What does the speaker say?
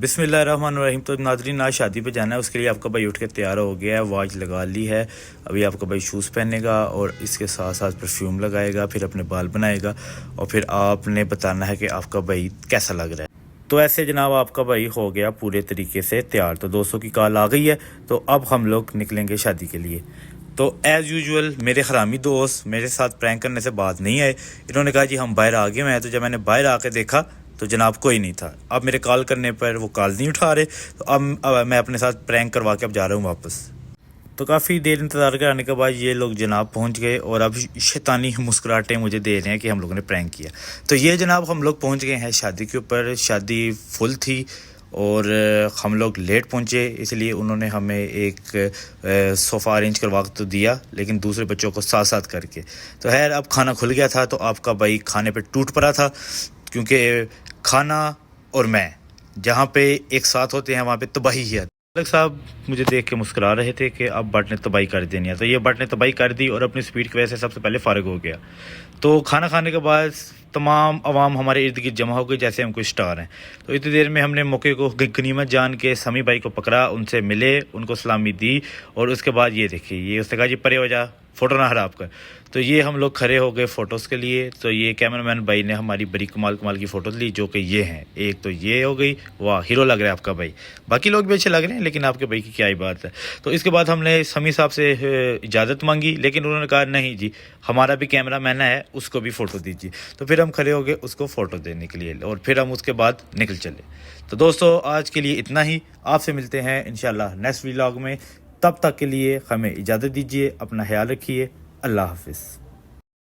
بسم اللہ الرحمن الرحیم۔ تو ناظرین آج شادی پہ جانا ہے، اس کے لیے آپ کا بھائی اٹھ کے تیار ہو گیا ہے، واچ لگا لی ہے، ابھی آپ کا بھائی شوز پہنے گا اور اس کے ساتھ ساتھ پرفیوم لگائے گا، پھر اپنے بال بنائے گا اور پھر آپ نے بتانا ہے کہ آپ کا بھائی کیسا لگ رہا ہے۔ تو ایسے جناب آپ کا بھائی ہو گیا پورے طریقے سے تیار، تو دوستوں کی کال آ گئی ہے، تو اب ہم لوگ نکلیں گے شادی کے لیے۔ تو ایز یوزول میرے حرامی دوست میرے ساتھ پرینک کرنے سے بعد نہیں آئے، انہوں نے کہا جی ہم باہر آ گئے ہیں۔ تو جب میں نے باہر آ کے دیکھا تو جناب کوئی نہیں تھا، اب میرے کال کرنے پر وہ کال نہیں اٹھا رہے، تو اب میں اپنے ساتھ پرینک کروا کے اب جا رہا ہوں واپس۔ تو کافی دیر انتظار کرانے کے بعد یہ لوگ جناب پہنچ گئے اور اب شیطانی مسکراہٹیں مجھے دے رہے ہیں کہ ہم لوگوں نے پرینک کیا۔ تو یہ جناب ہم لوگ پہنچ گئے ہیں شادی کے اوپر، شادی فل تھی اور ہم لوگ لیٹ پہنچے، اس لیے انہوں نے ہمیں ایک صوفہ ارینج کروا تو دیا، لیکن دوسرے بچوں کو ساتھ ساتھ کر کے۔ تو خیر اب کھانا کھل گیا تھا، تو آپ کا بھائی کھانے پہ ٹوٹ پڑا تھا، کیونکہ کھانا اور میں جہاں پہ ایک ساتھ ہوتے ہیں وہاں پہ تباہی ہی ہے۔ ملک صاحب مجھے دیکھ کے مسکرا رہے تھے کہ اب بٹ نے تباہی کر دینی ہے، تو یہ بٹ نے تباہی کر دی اور اپنی سپیڈ کی وجہ سے سب سے پہلے فارغ ہو گیا۔ تو کھانا کھانے کے بعد تمام عوام ہمارے ارد گرد جمع ہو گئی جیسے ہم کوئی سٹار ہیں۔ تو اتنی دیر میں ہم نے موقع کو غنیمت جان کے سمی بھائی کو پکڑا، ان سے ملے، ان کو سلامی دی اور اس کے بعد یہ دیکھیے، یہ اس نے کہا جی پرے ہو جا، فوٹو نہ خراب کر۔ تو یہ ہم لوگ کھڑے ہو گئے فوٹوز کے لیے۔ تو یہ کیمرہ مین بھائی نے ہماری بڑی کمال کی فوٹوز لی، جو کہ یہ ہیں، ایک تو یہ ہو گئی، واہ ہیرو لگ رہا ہے آپ کا بھائی، باقی لوگ بھی اچھے لگ رہے ہیں لیکن آپ کے بھائی کی کیا ہی بات ہے۔ تو اس کے بعد ہم نے سمی صاحب سے اجازت مانگی، لیکن انہوں نے کہا نہیں جی ہمارا بھی کیمرہ مین ہے، اس کو بھی فوٹو دیجیے۔ تو پھر ہم کھڑے ہو گئے اس کو فوٹو دینے کے لیے اور پھر ہم اس کے بعد نکل چلے۔ تو دوستو آج کے لیے اتنا ہی، آپ سے ملتے ہیں انشاءاللہ نیکسٹ ولاگ میں، تب تک کے لیے ہمیں اجازت دیجیے، اپنا خیال رکھیے، اللہ حافظ۔